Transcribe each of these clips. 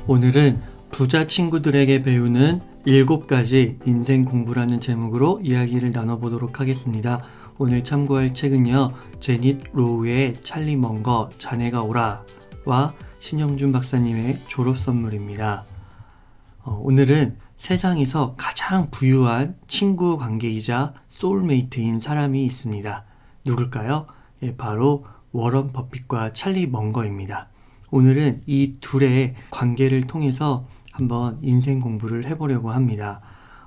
오늘은 부자 친구들에게 배우는 7가지 인생 공부라는 제목으로 이야기를 나눠보도록 하겠습니다. 오늘 참고할 책은요, 제닛 로우의 찰리 먼거 자네가 오라와 신영준 박사님의 졸업 선물입니다. 오늘은 세상에서 가장 부유한 친구 관계이자 소울메이트인 사람이 있습니다. 누굴까요? 바로 워런 버핏과 찰리 먼거입니다. 오늘은 이 둘의 관계를 통해서 한번 인생 공부를 해보려고 합니다.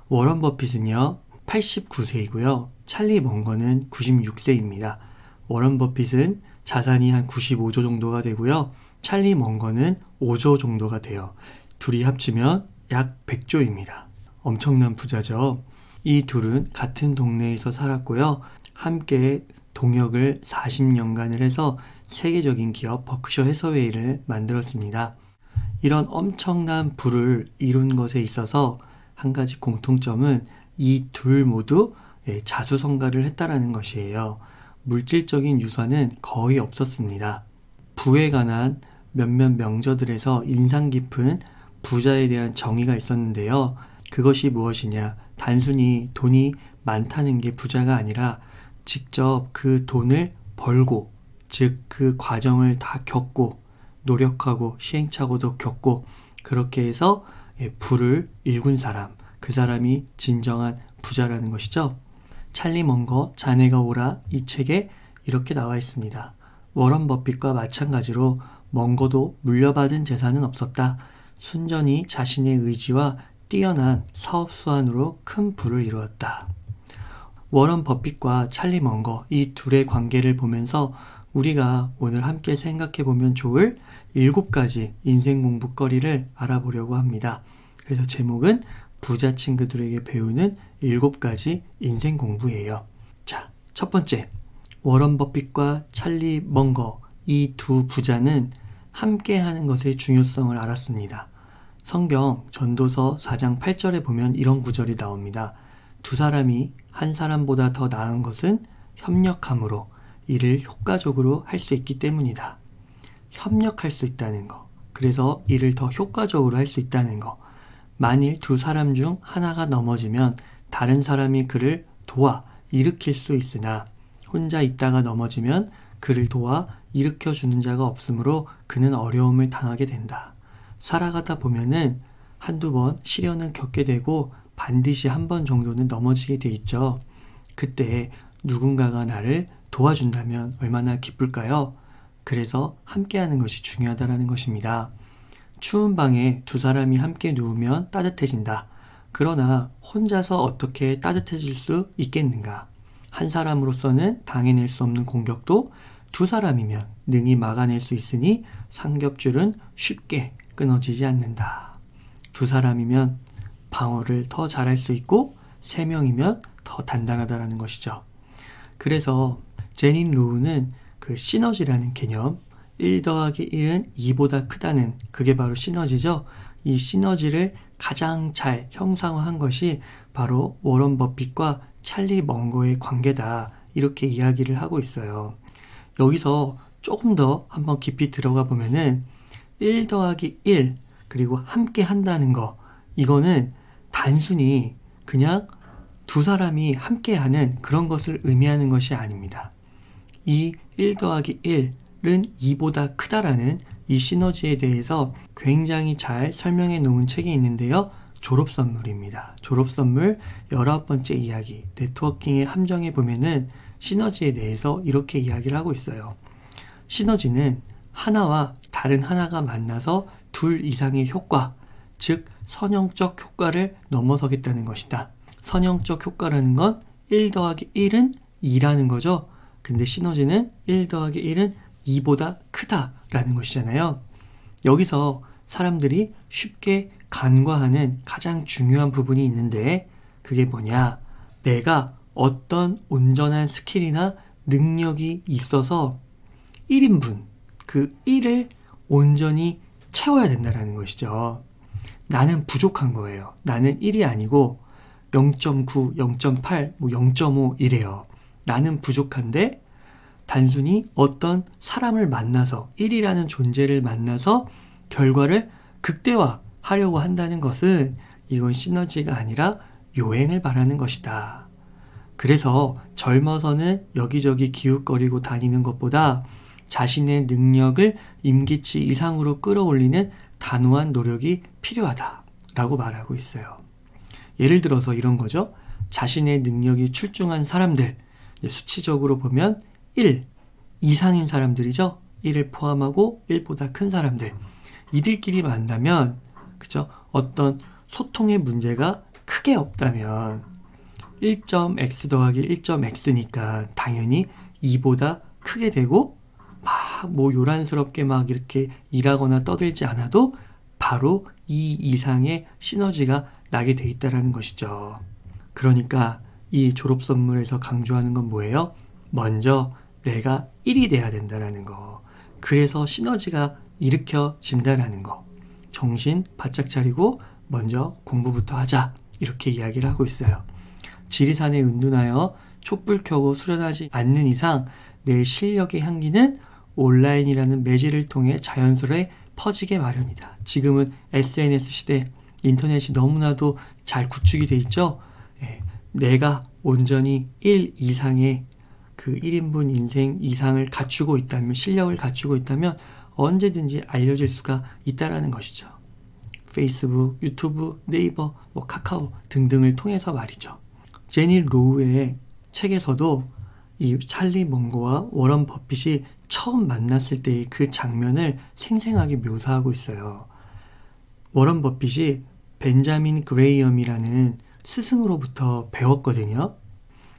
워런 버핏은요 89세이고요. 찰리 먼거는 96세입니다. 워런 버핏은 자산이 한 95조 정도가 되고요. 찰리 먼거는 5조 정도가 돼요. 둘이 합치면 약 100조입니다. 엄청난 부자죠. 이 둘은 같은 동네에서 살았고요. 함께 동역을 40년간을 해서 세계적인 기업 버크셔 해서웨이를 만들었습니다. 이런 엄청난 부를 이룬 것에 있어서 한 가지 공통점은 이 둘 모두 자수성가를 했다라는 것이에요. 물질적인 유산은 거의 없었습니다. 부에 관한 몇몇 명저들에서 인상 깊은 부자에 대한 정의가 있었는데요. 그것이 무엇이냐? 단순히 돈이 많다는 게 부자가 아니라 직접 그 돈을 벌고, 즉 그 과정을 다 겪고 노력하고 시행착오도 겪고 그렇게 해서 부를 일군 사람, 그 사람이 진정한 부자라는 것이죠. 찰리 먼거 자네가 오라 이 책에 이렇게 나와 있습니다. 워런 버핏과 마찬가지로 먼거도 물려받은 재산은 없었다. 순전히 자신의 의지와 뛰어난 사업 수완으로 큰 부를 이루었다. 워런 버핏과 찰리 먼거 이 둘의 관계를 보면서 우리가 오늘 함께 생각해보면 좋을 7가지 인생 공부거리를 알아보려고 합니다. 그래서 제목은 부자 친구들에게 배우는 7가지 인생 공부예요. 자, 첫 번째, 워런 버핏과 찰리 먼거 이 두 부자는 함께 하는 것의 중요성을 알았습니다. 성경 전도서 4장 8절에 보면 이런 구절이 나옵니다. 두 사람이 한 사람보다 더 나은 것은 협력함으로 일을 효과적으로 할 수 있기 때문이다. 협력할 수 있다는 거. 그래서 일을 더 효과적으로 할 수 있다는 거. 만일 두 사람 중 하나가 넘어지면 다른 사람이 그를 도와 일으킬 수 있으나 혼자 있다가 넘어지면 그를 도와 일으켜주는 자가 없으므로 그는 어려움을 당하게 된다. 살아가다 보면은 한두 번 시련을 겪게 되고 반드시 한 번 정도는 넘어지게 돼 있죠. 그때 누군가가 나를 도와준다면 얼마나 기쁠까요? 그래서 함께하는 것이 중요하다는 것입니다. 추운 방에 두 사람이 함께 누우면 따뜻해진다. 그러나 혼자서 어떻게 따뜻해질 수 있겠는가? 한 사람으로서는 당해낼 수 없는 공격도 두 사람이면 능히 막아낼 수 있으니 삼겹줄은 쉽게 끊어지지 않는다. 두 사람이면 방어를 더 잘할 수 있고 3명이면 더 단단하다는 것이죠. 그래서 제닛 로우는 그 시너지라는 개념, 1 더하기 1은 2보다 크다는 그게 바로 시너지죠. 이 시너지를 가장 잘 형상화한 것이 바로 워런 버핏과 찰리 먼거의 관계다. 이렇게 이야기를 하고 있어요. 여기서 조금 더 한번 깊이 들어가 보면은 1 더하기 1 그리고 함께 한다는 거, 이거는 단순히 그냥 두 사람이 함께하는 그런 것을 의미하는 것이 아닙니다. 이 1 더하기 1은 2보다 크다라는 이 시너지에 대해서 굉장히 잘 설명해 놓은 책이 있는데요. 졸업 선물입니다. 졸업 선물 19번째 이야기, 네트워킹의 함정에 보면은 시너지에 대해서 이렇게 이야기를 하고 있어요. 시너지는 하나와 다른 하나가 만나서 둘 이상의 효과, 즉 선형적 효과를 넘어서겠다는 것이다. 선형적 효과라는 건 1 더하기 1은 2라는 거죠. 근데 시너지는 1 더하기 1은 2보다 크다라는 것이잖아요. 여기서 사람들이 쉽게 간과하는 가장 중요한 부분이 있는데 그게 뭐냐? 내가 어떤 온전한 스킬이나 능력이 있어서 1인분, 그 1을 온전히 채워야 된다는 것이죠. 나는 부족한 거예요. 나는 1이 아니고 0.9, 0.8, 0.5 이래요. 나는 부족한데 단순히 어떤 사람을 만나서 1이라는 존재를 만나서 결과를 극대화하려고 한다는 것은 이건 시너지가 아니라 요행을 말하는 것이다. 그래서 젊어서는 여기저기 기웃거리고 다니는 것보다 자신의 능력을 임기치 이상으로 끌어올리는 단호한 노력이 필요하다라고 말하고 있어요. 예를 들어서 이런 거죠. 자신의 능력이 출중한 사람들, 수치적으로 보면 1 이상인 사람들이죠. 1을 포함하고 1보다 큰 사람들. 이들끼리 만나면 그죠? 어떤 소통의 문제가 크게 없다면 1.x 더하기 1.x니까 당연히 2보다 크게 되고 막 뭐 요란스럽게 막 이렇게 일하거나 떠들지 않아도 바로 2 이상의 시너지가 나게 돼 있다는 것이죠. 그러니까 이 졸업 선물에서 강조하는 건 뭐예요? 먼저 내가 1이 돼야 된다는 거. 그래서 시너지가 일으켜진다는 거. 정신 바짝 차리고 먼저 공부부터 하자. 이렇게 이야기를 하고 있어요. 지리산에 은둔하여 촛불 켜고 수련하지 않는 이상 내 실력의 향기는 온라인이라는 매질을 통해 자연스레 퍼지게 마련이다. 지금은 SNS 시대, 인터넷이 너무나도 잘 구축이 돼 있죠. 내가 온전히 1 이상의 그 1인분 인생 이상을 갖추고 있다면, 실력을 갖추고 있다면 언제든지 알려질 수가 있다라는 것이죠. 페이스북, 유튜브, 네이버, 카카오 등등을 통해서 말이죠. 제닛 로우의 책에서도 이 찰리 멍거와 워런 버핏이 처음 만났을 때의 그 장면을 생생하게 묘사하고 있어요. 워런 버핏이 벤자민 그레이엄이라는 스승으로부터 배웠거든요.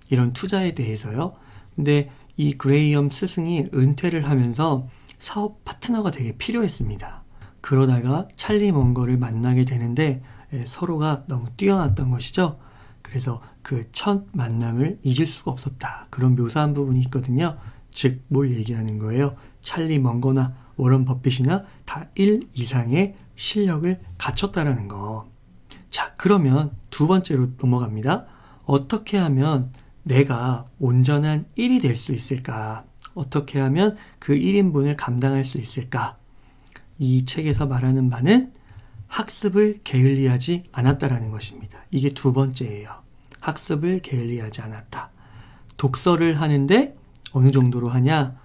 이런 투자에 대해서요. 근데 이 그레이엄 스승이 은퇴를 하면서 사업 파트너가 되게 필요했습니다. 그러다가 찰리 멍거를 만나게 되는데 서로가 너무 뛰어났던 것이죠. 그래서 그 첫 만남을 잊을 수가 없었다. 그런 묘사한 부분이 있거든요. 즉, 뭘 얘기하는 거예요? 찰리 멍거나 워런 버핏이나 다 1 이상의 실력을 갖췄다라는 거. 자, 그러면 두 번째로 넘어갑니다. 어떻게 하면 내가 온전한 1이 될 수 있을까? 어떻게 하면 그 1인분을 감당할 수 있을까? 이 책에서 말하는 바는 학습을 게을리하지 않았다라는 것입니다. 이게 두 번째예요. 학습을 게을리하지 않았다. 독서를 하는데 어느 정도로 하냐?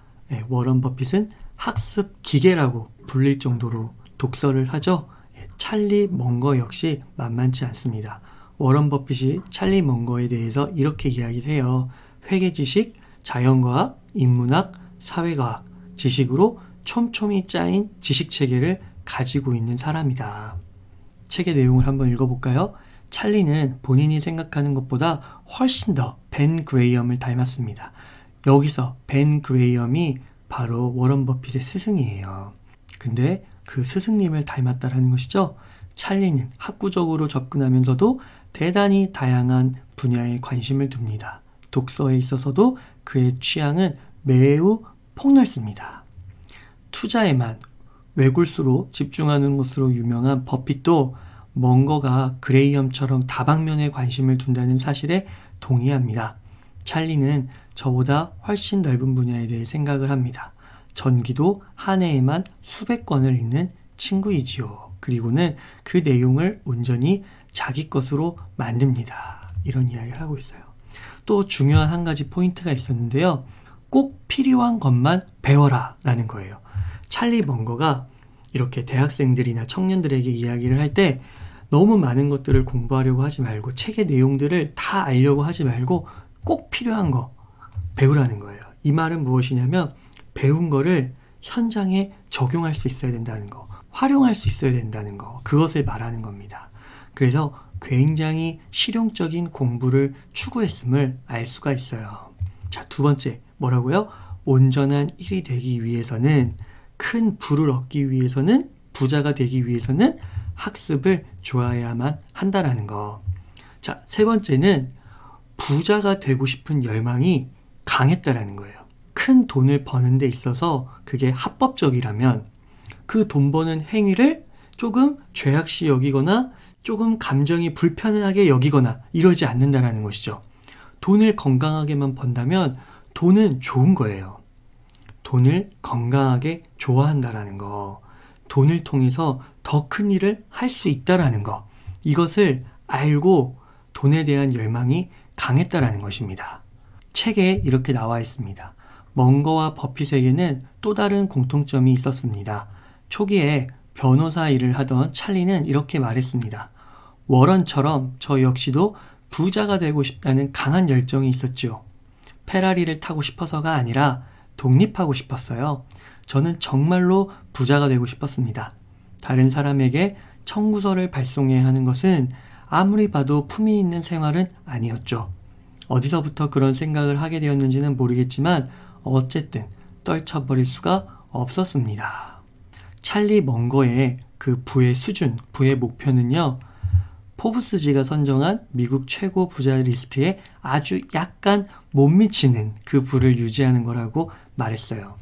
워런 버핏은 학습 기계라고 불릴 정도로 독서를 하죠. 찰리 멍거 역시 만만치 않습니다. 워런 버핏이 찰리 멍거에 대해서 이렇게 이야기를 해요. 회계지식, 자연과학, 인문학, 사회과학, 지식으로 촘촘히 짜인 지식체계를 가지고 있는 사람이다. 책의 내용을 한번 읽어볼까요? 찰리는 본인이 생각하는 것보다 훨씬 더 벤 그레이엄을 닮았습니다. 여기서 벤 그레이엄이 바로 워런 버핏의 스승이에요. 근데 그 스승님을 닮았다라는 것이죠. 찰리는 학구적으로 접근하면서도 대단히 다양한 분야에 관심을 둡니다. 독서에 있어서도 그의 취향은 매우 폭넓습니다. 투자에만 외골수로 집중하는 것으로 유명한 버핏도 멍거가 그레이엄처럼 다방면에 관심을 둔다는 사실에 동의합니다. 찰리는 저보다 훨씬 넓은 분야에 대해 생각을 합니다. 전기도 한 해에만 수백 권을 읽는 친구이지요. 그리고는 그 내용을 온전히 자기 것으로 만듭니다. 이런 이야기를 하고 있어요. 또 중요한 한 가지 포인트가 있었는데요. 꼭 필요한 것만 배워라 라는 거예요. 찰리 멍거가 이렇게 대학생들이나 청년들에게 이야기를 할 때 너무 많은 것들을 공부하려고 하지 말고 책의 내용들을 다 알려고 하지 말고 꼭 필요한 거 배우라는 거예요. 이 말은 무엇이냐면 배운 거를 현장에 적용할 수 있어야 된다는 거, 활용할 수 있어야 된다는 거, 그것을 말하는 겁니다. 그래서 굉장히 실용적인 공부를 추구했음을 알 수가 있어요. 자, 두 번째 뭐라고요? 온전한 1이 되기 위해서는, 큰 부를 얻기 위해서는, 부자가 되기 위해서는 학습을 좋아해야만 한다라는 거. 자, 세 번째는 부자가 되고 싶은 열망이 강했다라는 거예요. 큰 돈을 버는 데 있어서 그게 합법적이라면 그 돈 버는 행위를 조금 죄악시 여기거나 조금 감정이 불편하게 여기거나 이러지 않는다라는 것이죠. 돈을 건강하게만 번다면 돈은 좋은 거예요. 돈을 건강하게 좋아한다라는 거. 돈을 통해서 더 큰 일을 할 수 있다라는 거. 이것을 알고 돈에 대한 열망이 강했다라는 것입니다. 책에 이렇게 나와 있습니다. 멍거와 버핏에게는 또 다른 공통점이 있었습니다. 초기에 변호사 일을 하던 찰리는 이렇게 말했습니다. 워런처럼 저 역시도 부자가 되고 싶다는 강한 열정이 있었죠. 페라리를 타고 싶어서가 아니라 독립하고 싶었어요. 저는 정말로 부자가 되고 싶었습니다. 다른 사람에게 청구서를 발송해야 하는 것은 아무리 봐도 품위 있는 생활은 아니었죠. 어디서부터 그런 생각을 하게 되었는지는 모르겠지만 어쨌든 떨쳐버릴 수가 없었습니다. 찰리 멍거의 그 부의 수준, 부의 목표는요. 포브스지가 선정한 미국 최고 부자 리스트에 아주 약간 못 미치는 그 부를 유지하는 거라고 말했어요.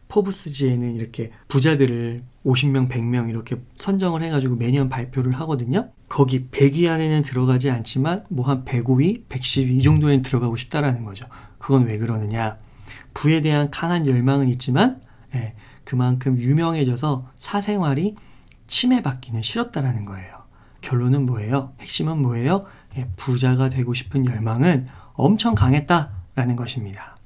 포브스지에는 이렇게 부자들을 50명, 100명 이렇게 선정을 해가지고 매년 발표를 하거든요. 거기 100위 안에는 들어가지 않지만 뭐 한 105위, 110위 이 정도에는 들어가고 싶다라는 거죠. 그건 왜 그러느냐. 부에 대한 강한 열망은 있지만 그만큼 유명해져서 사생활이 침해받기는 싫었다라는 거예요. 결론은 뭐예요? 핵심은 뭐예요? 부자가 되고 싶은 열망은 엄청 강했다라는 것입니다.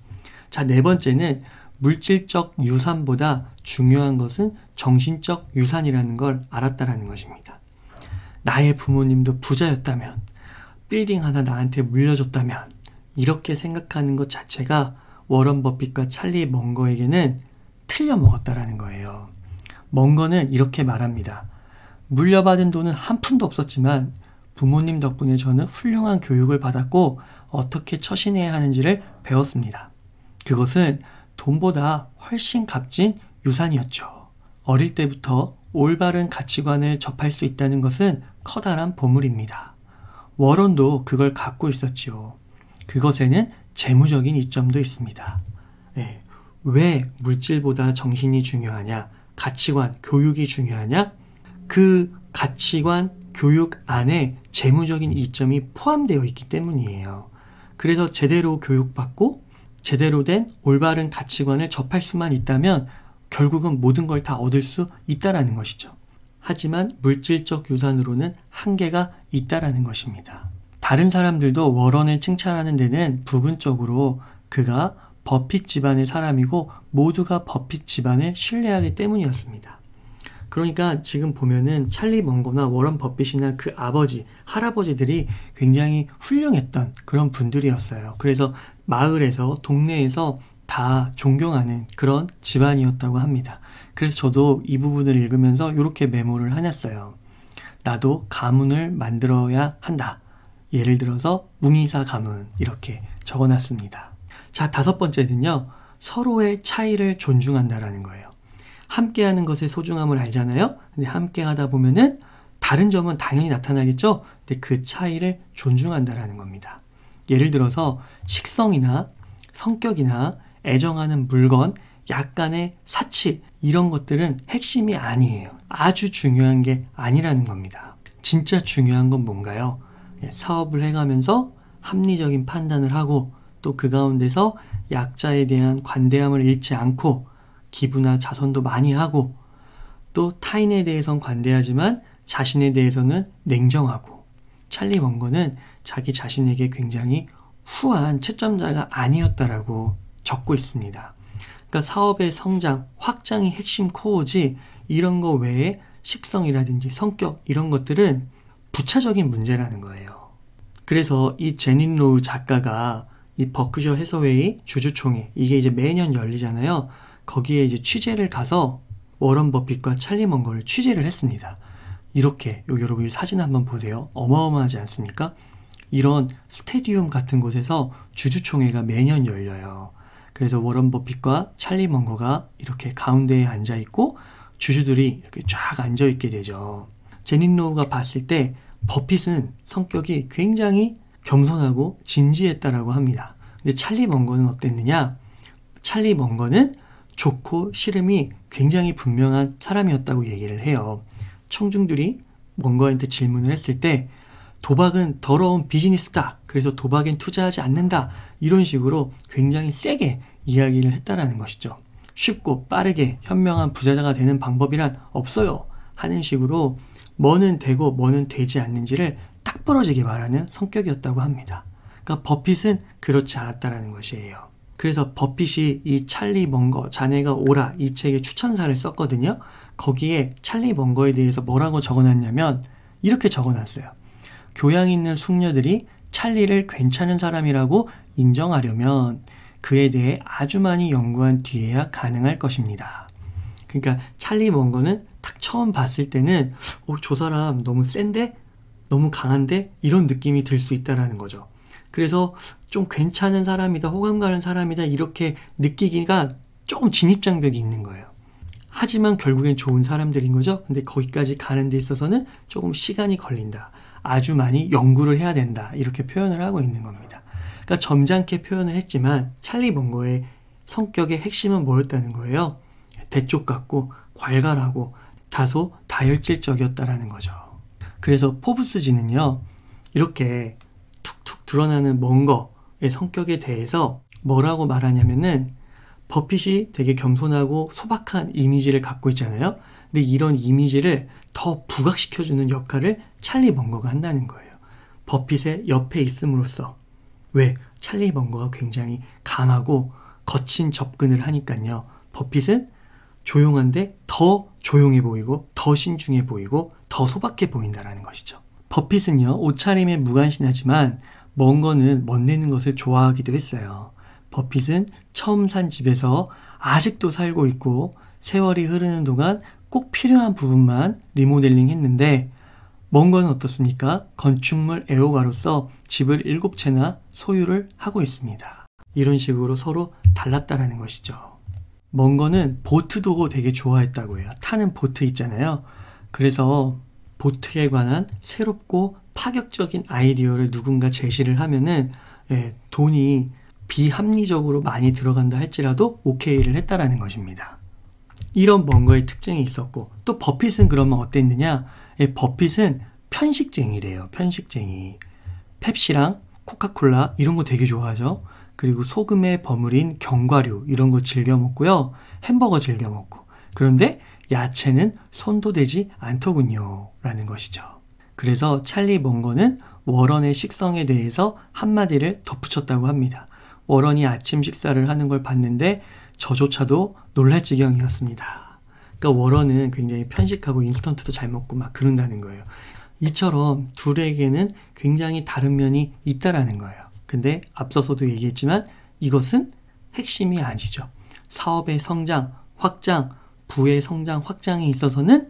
자, 네 번째는 물질적 유산보다 중요한 것은 정신적 유산이라는 걸 알았다라는 것입니다. 나의 부모님도 부자였다면, 빌딩 하나 나한테 물려줬다면, 이렇게 생각하는 것 자체가 워런 버핏과 찰리 멍거에게는 틀려 먹었다라는 거예요. 멍거는 이렇게 말합니다. 물려받은 돈은 한 푼도 없었지만 부모님 덕분에 저는 훌륭한 교육을 받았고 어떻게 처신해야 하는지를 배웠습니다. 그것은 돈보다 훨씬 값진 유산이었죠. 어릴 때부터 올바른 가치관을 접할 수 있다는 것은 커다란 보물입니다. 워런도 그걸 갖고 있었지요. 그것에는 재무적인 이점도 있습니다. 왜 물질보다 정신이 중요하냐? 가치관, 교육이 중요하냐? 그 가치관, 교육 안에 재무적인 이점이 포함되어 있기 때문이에요. 그래서 제대로 교육받고 제대로 된 올바른 가치관을 접할 수만 있다면 결국은 모든 걸 다 얻을 수 있다라는 것이죠. 하지만 물질적 유산으로는 한계가 있다라는 것입니다. 다른 사람들도 워런을 칭찬하는 데는 부분적으로 그가 버핏 집안의 사람이고 모두가 버핏 집안을 신뢰하기 때문이었습니다. 그러니까 지금 보면은 찰리 멍거나 워런 버핏이나 그 아버지, 할아버지들이 굉장히 훌륭했던 그런 분들이었어요. 그래서 마을에서, 동네에서 다 존경하는 그런 집안이었다고 합니다. 그래서 저도 이 부분을 읽으면서 이렇게 메모를 해놨어요. 나도 가문을 만들어야 한다. 예를 들어서 웅이사 가문 이렇게 적어놨습니다. 자, 다섯 번째는요. 서로의 차이를 존중한다라는 거예요. 함께하는 것의 소중함을 알잖아요. 근데 함께 하다 보면은 다른 점은 당연히 나타나겠죠. 근데 그 차이를 존중한다라는 겁니다. 예를 들어서 식성이나 성격이나 애정하는 물건, 약간의 사치 이런 것들은 핵심이 아니에요. 아주 중요한 게 아니라는 겁니다. 진짜 중요한 건 뭔가요? 사업을 해가면서 합리적인 판단을 하고 또 그 가운데서 약자에 대한 관대함을 잃지 않고 기부나 자선도 많이 하고 또 타인에 대해서는 관대하지만 자신에 대해서는 냉정하고 찰리 멍거는 자기 자신에게 굉장히 후한 채점자가 아니었다라고 적고 있습니다. 그러니까 사업의 성장, 확장이 핵심 코어지 이런 거 외에 식성이라든지 성격 이런 것들은 부차적인 문제라는 거예요. 그래서 이 제닛 로우 작가가 이 버크셔 해서웨이 주주총회 이게 이제 매년 열리잖아요. 거기에 이제 취재를 가서 워런 버핏과 찰리 멍거를 취재를 했습니다. 이렇게 여러분 이 사진 한번 보세요. 어마어마하지 않습니까? 이런 스테디움 같은 곳에서 주주총회가 매년 열려요. 그래서 워런 버핏과 찰리 멍거가 이렇게 가운데에 앉아 있고 주주들이 이렇게 쫙 앉아 있게 되죠. 제닛 로우가 봤을 때 버핏은 성격이 굉장히 겸손하고 진지했다라고 합니다. 근데 찰리 멍거는 어땠느냐? 찰리 멍거는 좋고 싫음이 굉장히 분명한 사람이었다고 얘기를 해요. 청중들이 멍거한테 질문을 했을 때 도박은 더러운 비즈니스다. 그래서 도박엔 투자하지 않는다. 이런 식으로 굉장히 세게 이야기를 했다라는 것이죠. 쉽고 빠르게 현명한 부자가 되는 방법이란 없어요 하는 식으로 뭐는 되고 뭐는 되지 않는지를 딱 부러지게 말하는 성격이었다고 합니다. 그러니까 버핏은 그렇지 않았다라는 것이에요. 그래서 버핏이 이 찰리 먼거 자네가 오라 이 책의 추천사를 썼거든요. 거기에 찰리 먼거에 대해서 뭐라고 적어놨냐면 이렇게 적어놨어요. 교양 있는 숙녀들이 찰리를 괜찮은 사람이라고 인정하려면 그에 대해 아주 많이 연구한 뒤에야 가능할 것입니다. 그러니까 찰리 먼거는 딱 처음 봤을 때는 저 사람 너무 센데? 너무 강한데? 이런 느낌이 들 수 있다는 거죠. 그래서 좀 괜찮은 사람이다, 호감 가는 사람이다 이렇게 느끼기가 조금 진입장벽이 있는 거예요. 하지만 결국엔 좋은 사람들인 거죠. 근데 거기까지 가는 데 있어서는 조금 시간이 걸린다. 아주 많이 연구를 해야 된다. 이렇게 표현을 하고 있는 겁니다. 그러니까 점잖게 표현을 했지만 찰리 먼거의 성격의 핵심은 뭐였다는 거예요? 대쪽 같고 괄괄하고 다소 다혈질적이었다라는 거죠. 그래서 포브스지는요. 이렇게 툭툭 드러나는 먼거의 성격에 대해서 뭐라고 말하냐면은 버핏이 되게 겸손하고 소박한 이미지를 갖고 있잖아요. 근데 이런 이미지를 더 부각시켜주는 역할을 찰리 먼거가 한다는 거예요. 버핏의 옆에 있음으로써. 왜? 찰리 먼거가 굉장히 강하고 거친 접근을 하니까요. 버핏은 조용한데 더 조용해 보이고 더 신중해 보이고 더 소박해 보인다는 것이죠. 버핏은요. 옷차림에 무관심하지만 먼거는 멋내는 것을 좋아하기도 했어요. 버핏은 처음 산 집에서 아직도 살고 있고 세월이 흐르는 동안 꼭 필요한 부분만 리모델링 했는데 먼거는 어떻습니까? 건축물 애호가로서 집을 7채나 소유를 하고 있습니다. 이런 식으로 서로 달랐다라는 것이죠. 먼거는 보트도 되게 좋아했다고 해요. 타는 보트 있잖아요. 그래서 보트에 관한 새롭고 파격적인 아이디어를 누군가 제시를 하면은 돈이 비합리적으로 많이 들어간다 할지라도 오케이를 했다라는 것입니다. 이런 먼거의 특징이 있었고 또 버핏은 그러면 어땠느냐? 버핏은 편식쟁이래요. 편식쟁이. 펩시랑 코카콜라 이런 거 되게 좋아하죠. 그리고 소금에 버무린 견과류 이런 거 즐겨 먹고요. 햄버거 즐겨 먹고. 그런데 야채는 손도 대지 않더군요. 라는 것이죠. 그래서 찰리 먼거는 워런의 식성에 대해서 한마디를 덧붙였다고 합니다. 워런이 아침 식사를 하는 걸 봤는데 저조차도 놀랄 지경이었습니다. 그러니까 워런은 굉장히 편식하고 인스턴트도 잘 먹고 막 그런다는 거예요. 이처럼 둘에게는 굉장히 다른 면이 있다라는 거예요. 근데 앞서서도 얘기했지만 이것은 핵심이 아니죠. 사업의 성장, 확장, 부의 성장, 확장에 있어서는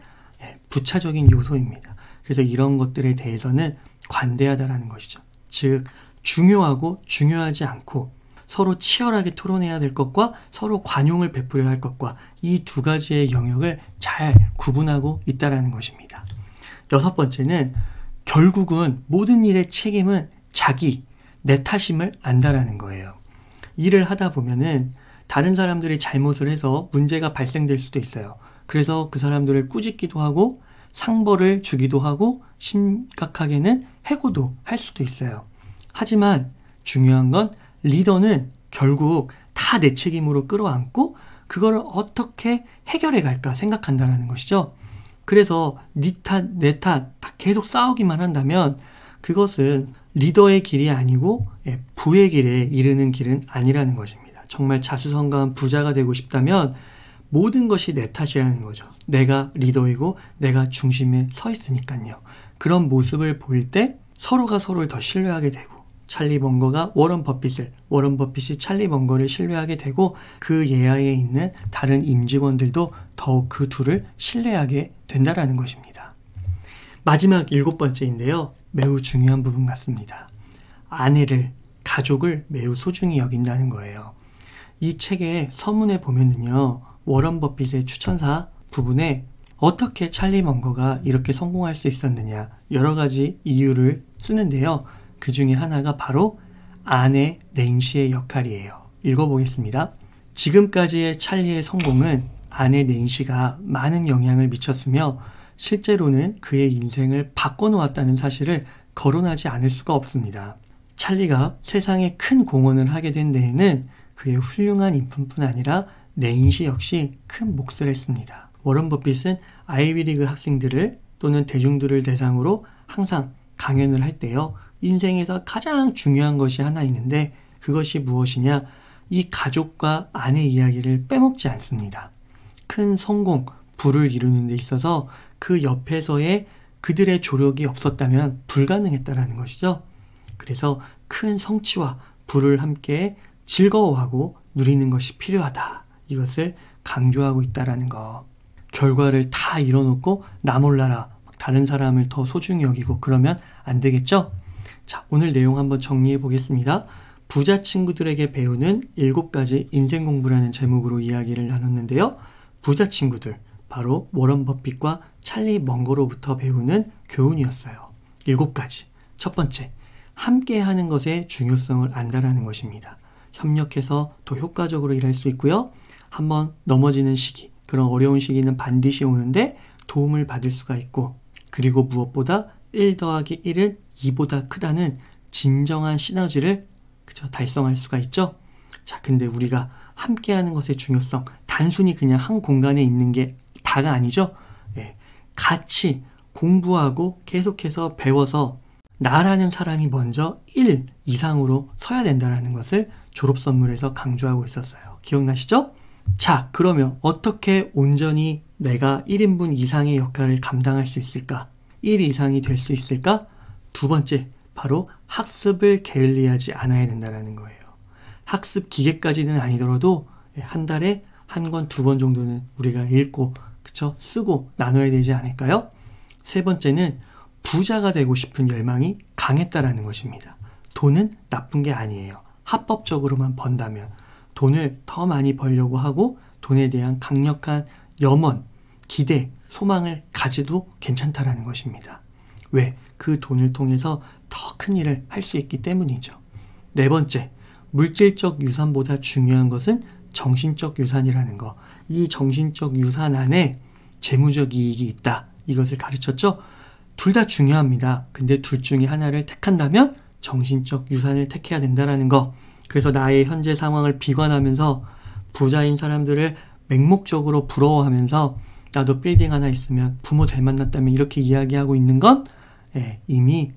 부차적인 요소입니다. 그래서 이런 것들에 대해서는 관대하다라는 것이죠. 즉 중요하고 중요하지 않고 서로 치열하게 토론해야 될 것과 서로 관용을 베풀어야 할 것과 이 두 가지의 영역을 잘 구분하고 있다라는 것입니다. 6번째는 결국은 모든 일의 책임은 자기, 내 탓임을 안다라는 거예요. 일을 하다 보면은 다른 사람들이 잘못을 해서 문제가 발생될 수도 있어요. 그래서 그 사람들을 꾸짖기도 하고 상벌을 주기도 하고 심각하게는 해고도 할 수도 있어요. 하지만 중요한 건 리더는 결국 다 내 책임으로 끌어안고 그거를 어떻게 해결해 갈까 생각한다는 것이죠. 그래서 네 탓, 내 탓 계속 싸우기만 한다면 그것은 리더의 길이 아니고 부의 길에 이르는 길은 아니라는 것입니다. 정말 자수성가한 부자가 되고 싶다면 모든 것이 내 탓이라는 거죠. 내가 리더이고 내가 중심에 서 있으니까요. 그런 모습을 보일 때 서로가 서로를 더 신뢰하게 되고 찰리 먼거가 워런 버핏이 찰리 먼거를 신뢰하게 되고 그 예하에 있는 다른 임직원들도 더욱 그 둘을 신뢰하게 된다라는 것입니다. 마지막 7번째인데요. 매우 중요한 부분 같습니다. 아내를, 가족을 매우 소중히 여긴다는 거예요. 이 책의 서문에 보면은요. 워런 버핏의 추천사 부분에 어떻게 찰리 먼거가 이렇게 성공할 수 있었느냐 여러 가지 이유를 쓰는데요. 그 중에 하나가 바로 아내 낸시의 역할이에요. 읽어보겠습니다. 지금까지의 찰리의 성공은 아내 낸시가 많은 영향을 미쳤으며 실제로는 그의 인생을 바꿔놓았다는 사실을 거론하지 않을 수가 없습니다. 찰리가 세상에 큰 공헌을 하게 된 데에는 그의 훌륭한 인품뿐 아니라 네인시 역시 큰 몫을 했습니다. 워런 버핏은 아이비리그 학생들을 또는 대중들을 대상으로 항상 강연을 할 때요. 인생에서 가장 중요한 것이 하나 있는데 그것이 무엇이냐? 이 가족과 아내 이야기를 빼먹지 않습니다. 큰 성공, 부를 이루는 데 있어서 그 옆에서의 그들의 조력이 없었다면 불가능했다라는 것이죠. 그래서 큰 성취와 부를 함께 즐거워하고 누리는 것이 필요하다. 이것을 강조하고 있다라는 거. 결과를 다 이뤄놓고 나 몰라라. 다른 사람을 더 소중히 여기고 그러면 안 되겠죠? 자, 오늘 내용 한번 정리해 보겠습니다. 부자 친구들에게 배우는 7가지 인생 공부라는 제목으로 이야기를 나눴는데요. 부자 친구들, 바로 워런 버핏과 찰리 먼거로부터 배우는 교훈이었어요. 7가지. 첫 번째, 함께 하는 것의 중요성을 안다라는 것입니다. 협력해서 더 효과적으로 일할 수 있고요. 한번 넘어지는 시기, 그런 어려운 시기는 반드시 오는데 도움을 받을 수가 있고, 그리고 무엇보다 1 더하기 1은 2보다 크다는 진정한 시너지를 달성할 수가 있죠. 자, 근데 우리가 함께하는 것의 중요성, 단순히 그냥 한 공간에 있는 게 다가 아니죠. 같이 공부하고 계속해서 배워서 나라는 사람이 먼저 1 이상으로 서야 된다는 것을 졸업 선물에서 강조하고 있었어요. 기억나시죠? 자, 그러면 어떻게 온전히 내가 1인분 이상의 역할을 감당할 수 있을까? 1 이상이 될 수 있을까? 두 번째, 바로 학습을 게을리하지 않아야 된다는 거예요. 학습 기계까지는 아니더라도 한 달에 1권, 2권 정도는 우리가 읽고 쓰고 나눠야 되지 않을까요? 세 번째는 부자가 되고 싶은 열망이 강했다라는 것입니다. 돈은 나쁜 게 아니에요. 합법적으로만 번다면 돈을 더 많이 벌려고 하고 돈에 대한 강력한 염원, 기대, 소망을 가져도 괜찮다라는 것입니다. 왜? 그 돈을 통해서 더 큰 일을 할 수 있기 때문이죠. 네 번째, 물질적 유산보다 중요한 것은 정신적 유산이라는 거. 이 정신적 유산 안에 재무적 이익이 있다. 이것을 가르쳤죠. 둘 다 중요합니다. 근데 둘 중에 하나를 택한다면 정신적 유산을 택해야 된다는 거. 그래서 나의 현재 상황을 비관하면서 부자인 사람들을 맹목적으로 부러워하면서 나도 빌딩 하나 있으면 부모 잘 만났다면 이렇게 이야기하고 있는 건 이미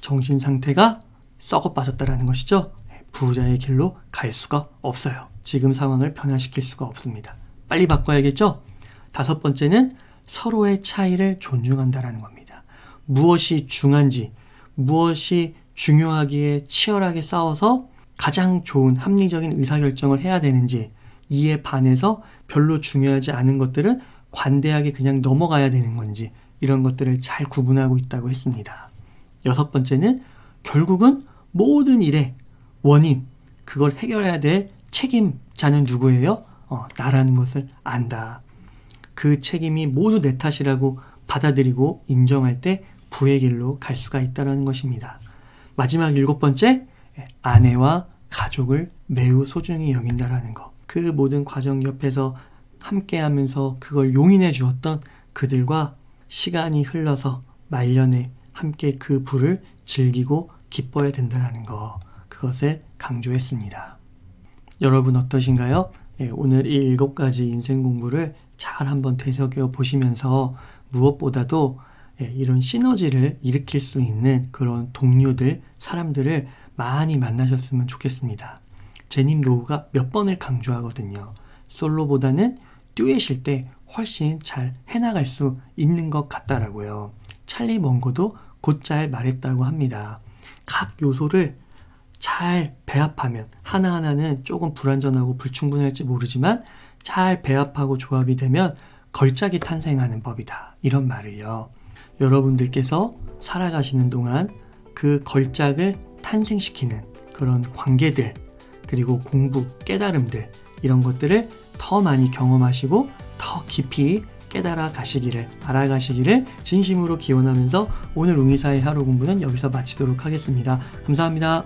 정신 상태가 썩어 빠졌다라는 것이죠. 부자의 길로 갈 수가 없어요. 지금 상황을 변화시킬 수가 없습니다. 빨리 바꿔야겠죠? 다섯 번째는 서로의 차이를 존중한다라는 겁니다. 무엇이 중요한지, 무엇이 중요하기에 치열하게 싸워서 가장 좋은 합리적인 의사결정을 해야 되는지, 이에 반해서 별로 중요하지 않은 것들은 관대하게 그냥 넘어가야 되는 건지, 이런 것들을 잘 구분하고 있다고 했습니다. 여섯 번째는 결국은 모든 일의 원인, 그걸 해결해야 될 책임자는 누구예요? 나라는 것을 안다. 그 책임이 모두 내 탓이라고 받아들이고 인정할 때 부의 길로 갈 수가 있다는 것입니다. 마지막 7번째, 아내와 가족을 매우 소중히 여긴다라는 것. 그 모든 과정 옆에서 함께하면서 그걸 용인해 주었던 그들과 시간이 흘러서 말년에 함께 그 부를 즐기고 기뻐야 된다는 거. 그것을 강조했습니다. 여러분 어떠신가요? 오늘 이 7가지 인생 공부를 잘 한번 되새겨 보시면서 무엇보다도 이런 시너지를 일으킬 수 있는 그런 동료들, 사람들을 많이 만나셨으면 좋겠습니다. 제닛 로우가 몇 번을 강조하거든요. 솔로보다는 듀엣일 때 훨씬 잘 해나갈 수 있는 것 같다라고요. 찰리 먼거도 곧잘 말했다고 합니다. 각 요소를 잘 배합하면, 하나하나는 조금 불완전하고 불충분할지 모르지만 잘 배합하고 조합이 되면 걸작이 탄생하는 법이다. 이런 말을요. 여러분들께서 살아가시는 동안 그 걸작을 탄생시키는 그런 관계들, 그리고 공부, 깨달음들, 이런 것들을 더 많이 경험하시고 더 깊이 깨달아 가시기를, 알아가시기를 진심으로 기원하면서 오늘 웅이사의 하루 공부는 여기서 마치도록 하겠습니다. 감사합니다.